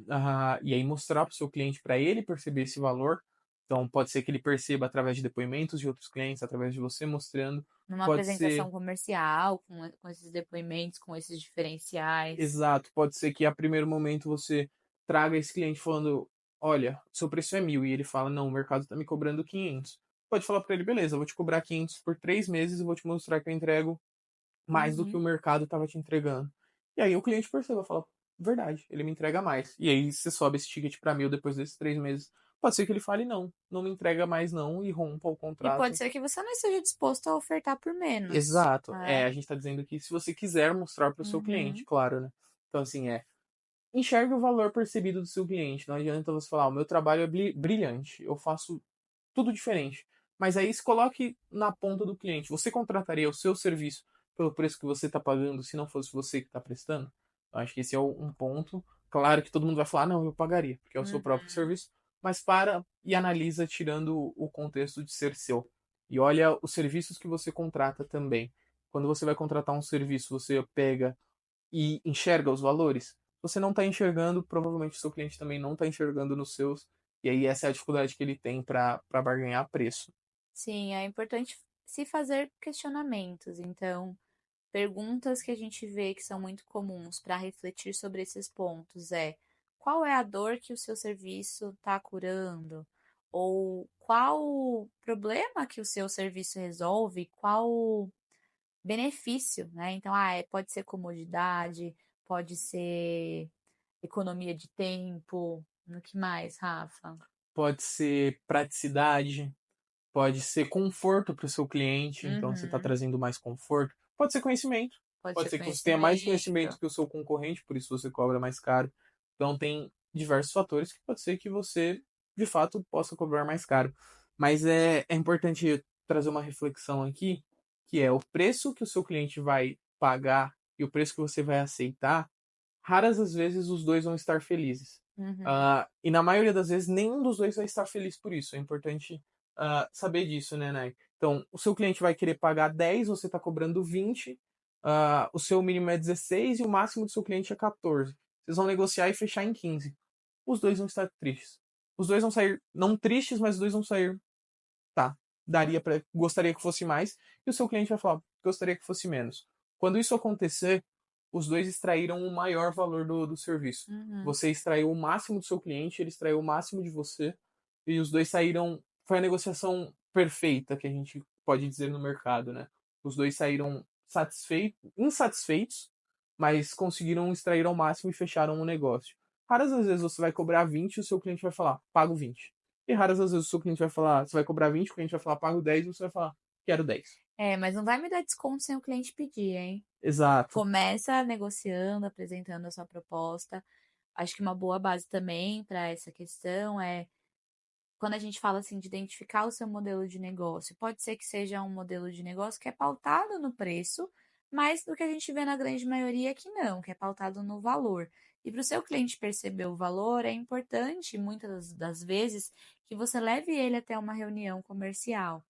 Ah, e aí mostrar para o seu cliente para ele perceber esse valor. Então, pode ser que ele perceba através de depoimentos de outros clientes, através de você mostrando. Numa Pode ser apresentação comercial, com esses depoimentos, com esses diferenciais. exato, pode ser que a primeiro momento você traga esse cliente falando: olha, seu preço é 1.000, e ele fala: não, o mercado está me cobrando 500. Pode falar para ele: beleza, eu vou te cobrar 500 por 3 meses e vou te mostrar que eu entrego mais do que Uhum. o mercado estava te entregando. E aí o cliente perceba, fala: verdade, ele me entrega mais. E aí você sobe esse ticket para 1.000 depois desses 3 meses. Pode ser que ele fale: não, não me entrega mais não, e rompa o E pode contrato. ser que você não esteja disposto a ofertar por menos, Exato. É, né? a gente está dizendo que se você quiser mostrar para o seu cliente, Uhum. claro, né? Então, assim, enxergue o valor percebido do seu cliente. Não adianta você falar: o meu trabalho é brilhante, eu faço tudo diferente. Mas aí se coloque na ponta do cliente. Você contrataria o seu serviço pelo preço que você está pagando se não fosse você que está prestando? Eu acho que esse é um ponto. Claro que todo mundo vai falar: não, eu pagaria, porque é o seu próprio Uhum. serviço. Mas para e analisa tirando o contexto de ser seu. E olha os serviços que você contrata também. Quando você vai contratar um serviço, você pega e enxerga os valores. Você não está enxergando, provavelmente o seu cliente também não está enxergando nos seus, e aí essa é a dificuldade que ele tem para barganhar preço. Sim, é importante se fazer questionamentos. Então, perguntas que a gente vê que são muito comuns para refletir sobre esses pontos é: qual é a dor que o seu serviço está curando? Ou qual o problema que o seu serviço resolve? Qual o benefício, né? Então, pode ser comodidade, pode ser economia de tempo. O que mais, Rafa? Pode ser praticidade, pode ser conforto para o seu cliente, então você está Uhum. trazendo mais conforto. Pode ser conhecimento, Pode pode ser ser que você tenha mais conhecimento conhecimento. que o seu concorrente, por isso você cobra mais caro. Então tem diversos fatores que pode ser que você, de fato, possa cobrar mais caro. Mas é importante trazer uma reflexão aqui, que é o preço que o seu cliente vai pagar e o preço que você vai aceitar, raras as vezes os dois vão estar felizes. Uhum. E na maioria das vezes nenhum dos dois vai estar feliz por isso. É importante saber disso, né, Nai? Então, o seu cliente vai querer pagar 10, você está cobrando 20, o seu mínimo é 16 e o máximo do seu cliente é 14. Vocês vão negociar e fechar em 15. Os dois vão estar tristes. Os dois vão sair, não tristes, mas os dois vão sair, tá, gostaria que fosse mais, e o seu cliente vai falar: gostaria que fosse menos. Quando isso acontecer, os dois extraíram o maior valor do serviço. Uhum. Você extraiu o máximo do seu cliente, ele extraiu o máximo de você, e os dois saíram. Foi a negociação perfeita que a gente pode dizer no mercado, né? Os dois saíram insatisfeitos, mas conseguiram extrair ao máximo e fecharam o negócio. Raras as vezes você vai cobrar 20 e o seu cliente vai falar: pago 20. E raras as vezes o seu cliente vai falar: você vai cobrar 20, o cliente vai falar: pago 10, e você vai falar: quero 10. É, mas não vai me dar desconto sem o cliente pedir, hein? Exato. Começa negociando, apresentando a sua proposta. Acho que uma boa base também para essa questão é quando a gente fala assim de identificar o seu modelo de negócio. Pode ser que seja um modelo de negócio que é pautado no preço, mas do que a gente vê na grande maioria é que não, que é pautado no valor. E para o seu cliente perceber o valor, é importante, muitas das vezes, que você leve ele até uma reunião comercial.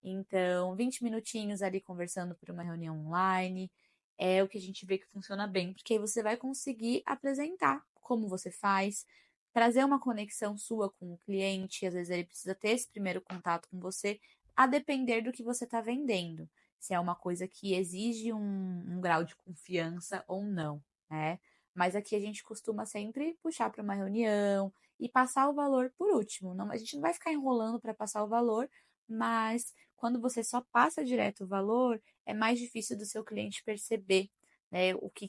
Então, 20 minutinhos ali conversando por uma reunião online é o que a gente vê que funciona bem, porque aí você vai conseguir apresentar como você faz, trazer uma conexão sua com o cliente, às vezes ele precisa ter esse primeiro contato com você, a depender do que você está vendendo, se é uma coisa que exige um grau de confiança ou não, né? Mas aqui a gente costuma sempre puxar para uma reunião, e passar o valor por último. Não, a gente não vai ficar enrolando para passar o valor, mas quando você só passa direto o valor, é mais difícil do seu cliente perceber, né, o que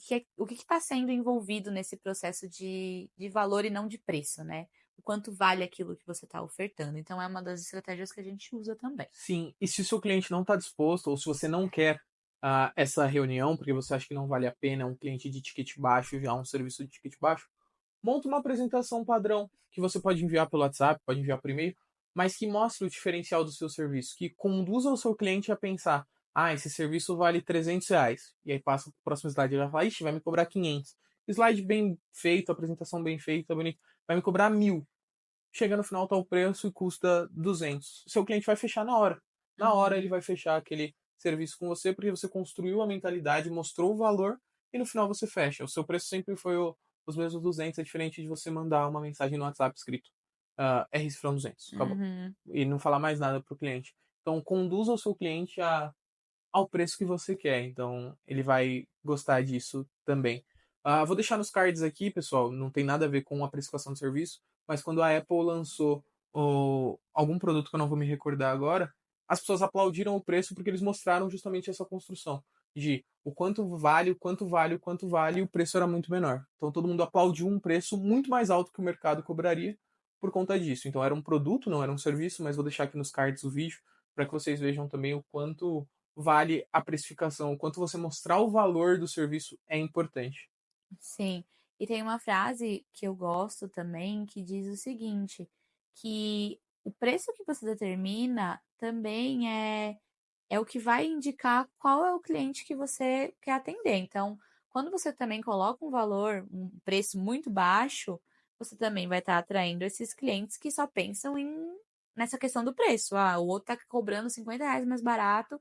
está sendo envolvido nesse processo de valor e não de preço, né? O quanto vale aquilo que você está ofertando. Então, é uma das estratégias que a gente usa também. Sim, e se o seu cliente não está disposto, ou se você não quer essa reunião, porque você acha que não vale a pena, é um cliente de ticket baixo enviar um serviço de ticket baixo, monta uma apresentação padrão que você pode enviar pelo WhatsApp, pode enviar por e-mail, mas que mostre o diferencial do seu serviço, que conduza o seu cliente a pensar, esse serviço vale R$ 300. E aí passa para o próximo slide, ele vai falar, ixi, vai me cobrar 500. Slide bem feito, apresentação bem feita, bonito, vai me cobrar 1.000. Chega no final, tá o preço e custa 200. Seu cliente vai fechar na hora. Na hora ele Uhum. vai fechar aquele serviço com você, porque você construiu a mentalidade, mostrou o valor e no final você fecha. O seu preço sempre foi os mesmos 200, é diferente de você mandar uma mensagem no WhatsApp escrito R cifrão 200, acabou. Uhum. E não falar mais nada pro cliente. Então conduza o seu cliente ao preço que você quer. Então ele vai gostar disso também. Vou deixar nos cards aqui, pessoal, não tem nada a ver com a precificação do serviço, mas quando a Apple lançou algum produto que eu não vou me recordar agora, as pessoas aplaudiram o preço porque eles mostraram justamente essa construção de o quanto vale, o quanto vale, o quanto vale, e o preço era muito menor. Então todo mundo aplaudiu um preço muito mais alto que o mercado cobraria por conta disso. Então era um produto, não era um serviço, mas vou deixar aqui nos cards o vídeo para que vocês vejam também o quanto vale a precificação, o quanto você mostrar o valor do serviço é importante. Sim. E tem uma frase que eu gosto também que diz o seguinte, que o preço que você determina também é o que vai indicar qual é o cliente que você quer atender. Então, quando você também coloca um valor, um preço muito baixo, você também vai estar atraindo esses clientes que só pensam nessa questão do preço. Ah, o outro está cobrando R$ 50 mais barato,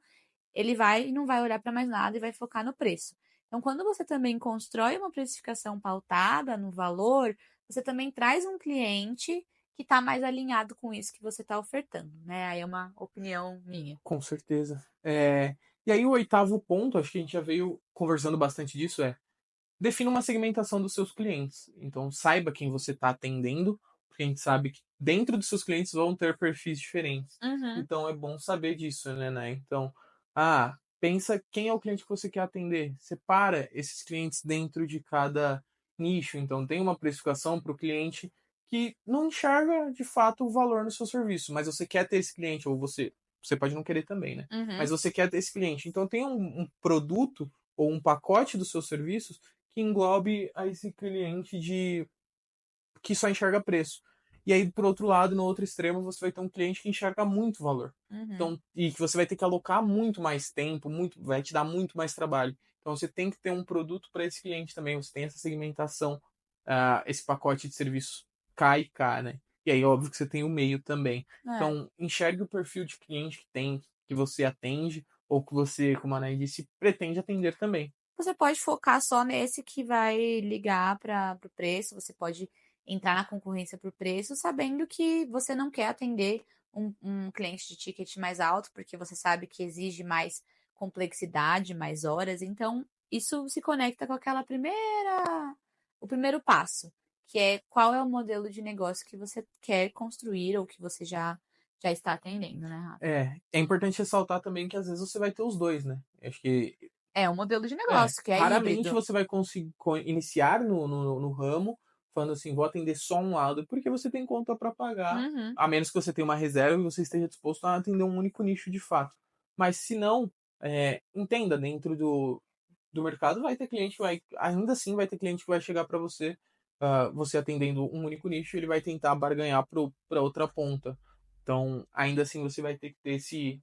ele vai e não vai olhar para mais nada e vai focar no preço. Então, quando você também constrói uma precificação pautada no valor, você também traz um cliente que está mais alinhado com isso que você está ofertando, né? Aí é uma opinião minha. Com certeza. E aí o oitavo ponto, acho que a gente já veio conversando bastante disso, defina uma segmentação dos seus clientes. Então saiba quem você está atendendo, porque a gente sabe que dentro dos seus clientes vão ter perfis diferentes. Uhum. Então é bom saber disso, né? Então, pensa quem é o cliente que você quer atender. Separa esses clientes dentro de cada nicho. Então tem uma precificação para o cliente que não enxerga de fato o valor no seu serviço, mas você quer ter esse cliente, ou você pode não querer também, né? Mas Uhum. você quer ter esse cliente. Então tem um produto ou um pacote dos seus serviços que englobe a esse cliente de que só enxerga preço. E aí, por outro lado, no outro extremo, você vai ter um cliente que enxerga muito valor. Uhum. Então, e que você vai ter que alocar muito mais tempo, vai te dar muito mais trabalho. Então, você tem que ter um produto para esse cliente também. Você tem essa segmentação, esse pacote de serviço K e K, né? E aí, óbvio que você tem o meio também. É. Então, enxergue o perfil de cliente que você atende, ou que você, como a Anaí disse, pretende atender também. Você pode focar só nesse que vai ligar para o preço, você pode entrar na concorrência por preço, sabendo que você não quer atender um cliente de ticket mais alto, porque você sabe que exige mais complexidade, mais horas. Então, isso se conecta com aquela o primeiro passo, que é qual é o modelo de negócio que você quer construir ou que você já está atendendo, né, Rafa? É importante ressaltar também que às vezes você vai ter os dois, né? Acho que É um modelo de negócio, que é raramente híbrido. você vai conseguir iniciar no ramo falando assim, vou atender só um lado, porque você tem conta para pagar, Uhum. a menos que você tenha uma reserva e você esteja disposto a atender um único nicho de fato. Mas se não, entenda, dentro do mercado vai ter cliente que vai, ainda assim vai ter cliente que vai chegar para você, você atendendo um único nicho, ele vai tentar barganhar para outra ponta. Então, ainda assim você vai ter que ter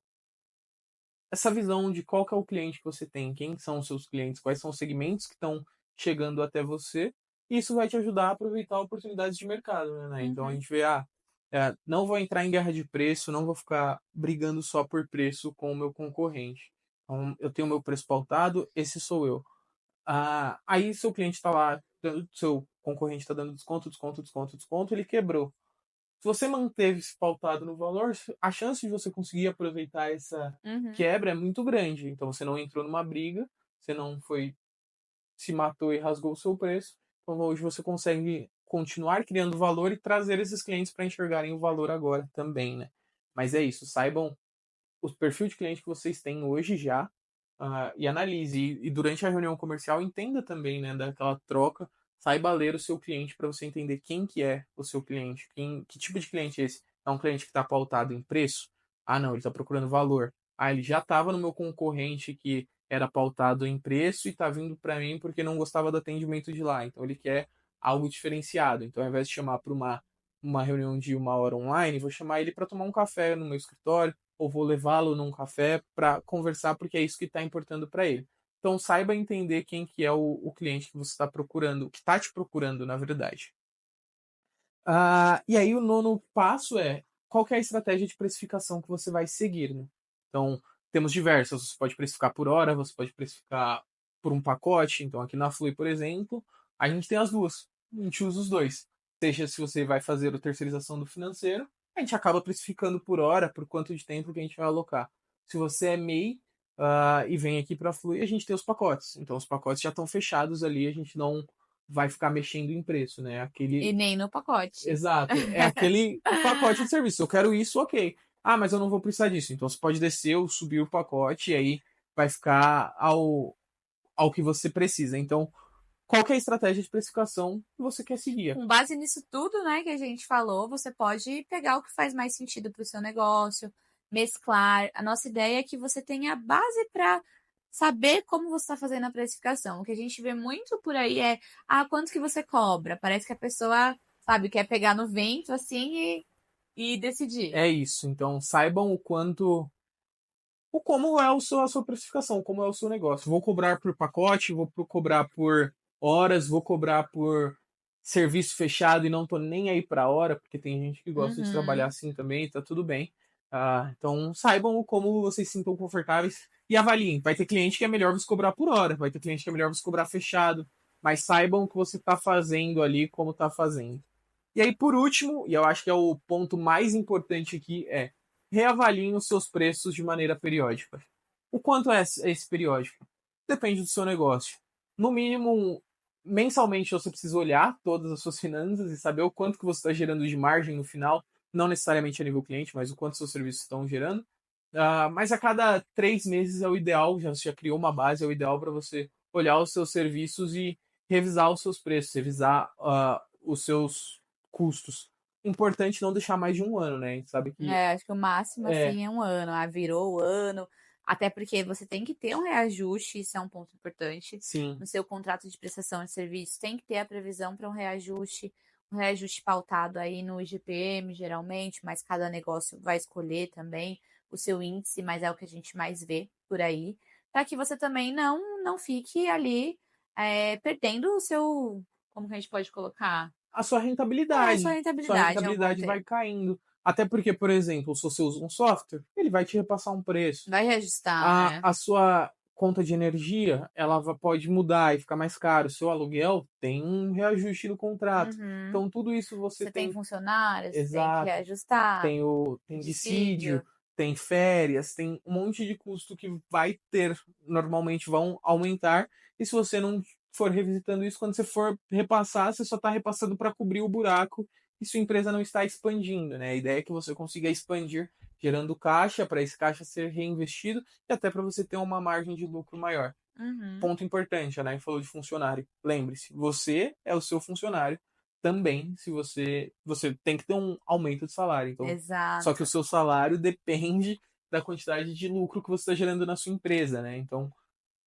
essa visão de qual que é o cliente que você tem, quem são os seus clientes, quais são os segmentos que estão chegando até você, e isso vai te ajudar a aproveitar oportunidades de mercado, né? Então a Uhum. gente vê, não vou entrar em guerra de preço, não vou ficar brigando só por preço com o meu concorrente. Então, eu tenho o meu preço pautado, esse sou eu. Aí seu cliente está lá, seu concorrente está dando desconto, desconto, desconto, desconto, ele quebrou. Se você manteve-se pautado no valor, a chance de você conseguir aproveitar essa Uhum. quebra é muito grande. Então você não entrou numa briga, você não foi se matou e rasgou o seu preço. Então hoje você consegue continuar criando valor e trazer esses clientes para enxergarem o valor agora também, né? Mas é isso, saibam o perfil de cliente que vocês têm hoje já, e analise. E durante a reunião comercial, entenda também, né, daquela troca, saiba ler o seu cliente para você entender quem que é o seu cliente, que tipo de cliente é esse. É um cliente que está pautado em preço? Ah, não, ele está procurando valor. Ah, ele já estava no meu concorrente que era pautado em preço e está vindo para mim porque não gostava do atendimento de lá. Então ele quer algo diferenciado. Então, ao invés de chamar para uma reunião de 1 hora online, vou chamar ele para tomar um café no meu escritório ou vou levá-lo num café para conversar porque é isso que está importando para ele. Então saiba entender quem que é o cliente que você está procurando, que está te procurando, na verdade. E aí o nono passo é qual que é a estratégia de precificação que você vai seguir, né? Então, temos diversas. Você pode precificar por hora, você pode precificar por um pacote. Então, aqui na Flui, por exemplo, a gente tem as duas. A gente usa os dois. Seja se você vai fazer a terceirização do financeiro, a gente acaba precificando por hora, por quanto de tempo que a gente vai alocar. Se você é MEI, e vem aqui para a Flui, a gente tem os pacotes. Então, os pacotes já estão fechados ali, a gente não vai ficar mexendo em preço, né? E nem no pacote. Exato, é aquele pacote de serviço. Eu quero isso, ok. Ah, mas eu não vou precisar disso. Então você pode descer ou subir o pacote e aí vai ficar ao que você precisa. Então, qual que é a estratégia de precificação que você quer seguir? Com base nisso tudo, né, que a gente falou, você pode pegar o que faz mais sentido para o seu negócio, mesclar. A nossa ideia é que você tenha base para saber como você está fazendo a precificação. O que a gente vê muito por aí é, quanto que você cobra? Parece que a pessoa, sabe, quer pegar no vento assim e decidir. É isso. Então, saibam como é a sua precificação, como é o seu negócio. Vou cobrar por pacote, vou cobrar por horas, vou cobrar por serviço fechado e não tô nem aí para hora, porque tem gente que gosta de trabalhar assim também, tá tudo bem. Então saibam como vocês se sintam confortáveis e avaliem. Vai ter cliente que é melhor você cobrar por hora, vai ter cliente que é melhor você cobrar fechado, mas saibam o que você está fazendo ali, como está fazendo. E aí, por último, e eu acho que é o ponto mais importante aqui, é reavaliem os seus preços de maneira periódica. O quanto é esse periódico? Depende do seu negócio. No mínimo, mensalmente você precisa olhar todas as suas finanças e saber o quanto que você está gerando de margem no final, não necessariamente a nível cliente, mas o quanto seus serviços estão gerando. Mas a cada 3 meses é o ideal, você já criou uma base, é o ideal para você olhar os seus serviços e revisar os seus preços, revisar os seus custos. Importante não deixar mais de um ano, né? A gente sabe que Acho que o máximo, é, assim, é 1 ano. Virou o ano. Até porque você tem que ter um reajuste, isso é um ponto importante. sim, No seu contrato de prestação de serviço, tem que ter a previsão para um reajuste pautado aí no IGPM, geralmente, mas cada negócio vai escolher também o seu índice, mas é o que a gente mais vê por aí, para que você também não fique ali perdendo o seu, como que a gente pode colocar? a sua Sua rentabilidade. Sua rentabilidade é um bom rentabilidade vai termo. caindo. Até porque, por exemplo, se você usa um software, ele vai te repassar um preço. Vai reajustar, né? A sua conta de energia, ela pode mudar e ficar mais caro. O seu aluguel tem um reajuste no contrato. Uhum. Então, tudo isso você Você tem tem. funcionários, você tem que Exato. reajustar, Tem dissídio, dissídio. tem férias, tem um monte de custo que vai ter, normalmente vão aumentar. E se você não for revisitando isso, quando você for repassar, você só está repassando para cobrir o buraco e sua empresa não está expandindo, né? A ideia é que você consiga expandir, gerando caixa, para esse caixa ser reinvestido e até para você ter uma margem de lucro maior. Uhum. Ponto importante, a Nay falou de funcionário. Lembre-se, você é o seu funcionário também, se você tem que ter um aumento de salário. Então, só que o Exato. seu salário depende da quantidade de lucro que você está gerando na sua empresa, né? Então,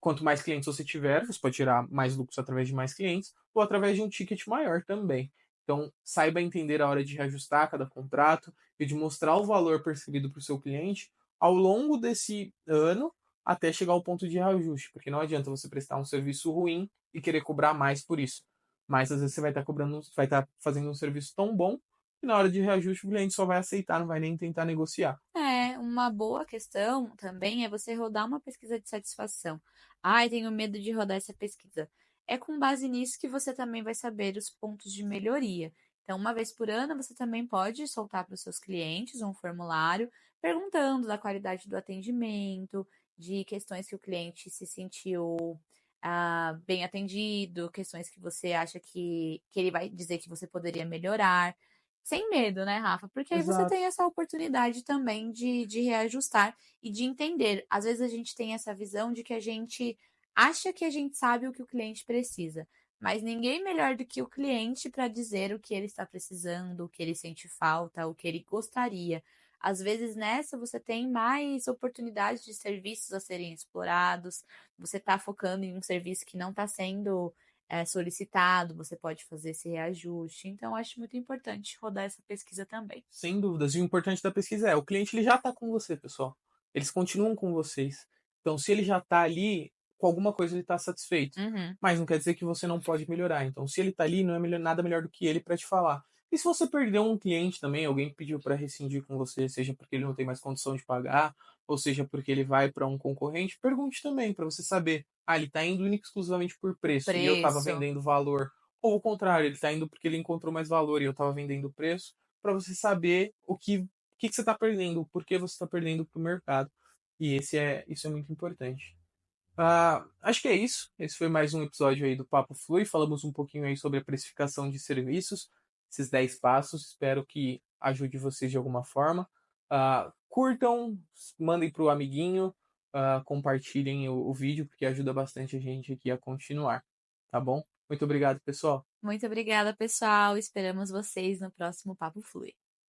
quanto mais clientes você tiver, você pode gerar mais lucros através de mais clientes ou através de um ticket maior também. Então, saiba entender a hora de reajustar cada contrato e de mostrar o valor percebido para o seu cliente ao longo desse ano até chegar ao ponto de reajuste, porque não adianta você prestar um serviço ruim e querer cobrar mais por isso. Mas às vezes você vai estar cobrando, vai estar fazendo um serviço tão bom que na hora de reajuste o cliente só vai aceitar, não vai nem tentar negociar. Uma boa questão também é você rodar uma pesquisa de satisfação. Tenho medo de rodar essa pesquisa. É com base nisso que você também vai saber os pontos de melhoria. Então, uma vez por ano, você também pode soltar para os seus clientes um formulário perguntando da qualidade do atendimento, de questões que o cliente se sentiu bem atendido, questões que você acha que ele vai dizer que você poderia melhorar, sem medo, né, Rafa? Porque aí você Exato. tem essa oportunidade também de reajustar e de entender. Às vezes a gente tem essa visão de que a gente acha que a gente sabe o que o cliente precisa, mas ninguém melhor do que o cliente para dizer o que ele está precisando, o que ele sente falta, o que ele gostaria. Às vezes nessa você tem mais oportunidades de serviços a serem explorados, você está focando em um serviço que não está sendo solicitado, você pode fazer esse reajuste. Então, acho muito importante rodar essa pesquisa também. Sem dúvidas. E o importante da pesquisa é, o cliente ele já está com você, pessoal. Eles continuam com vocês. Então, se ele já está ali, com alguma coisa ele está satisfeito. Uhum. Mas não quer dizer que você não pode melhorar. Então, se ele está ali, não é nada melhor do que ele para te falar. E se você perdeu um cliente também, alguém pediu para rescindir com você, seja porque ele não tem mais condição de pagar, ou seja porque ele vai para um concorrente, pergunte também para você saber. Ah, ele está indo única e exclusivamente por preço e eu estava Preço. vendendo valor. Ou o contrário, ele está indo porque ele encontrou mais valor e eu estava vendendo preço para você saber o que você está perdendo, o porquê você está perdendo para o mercado. E isso é muito importante. Acho que é isso. Esse foi mais um episódio aí do Papo Flui. Falamos um pouquinho aí sobre a precificação de serviços, esses 10 passos. Espero que ajude vocês de alguma forma. Curtam, mandem para o amiguinho, compartilhem o vídeo, porque ajuda bastante a gente aqui a continuar. Tá bom? Muito obrigado, pessoal. Muito obrigada, pessoal. Esperamos vocês no próximo Papo Flui.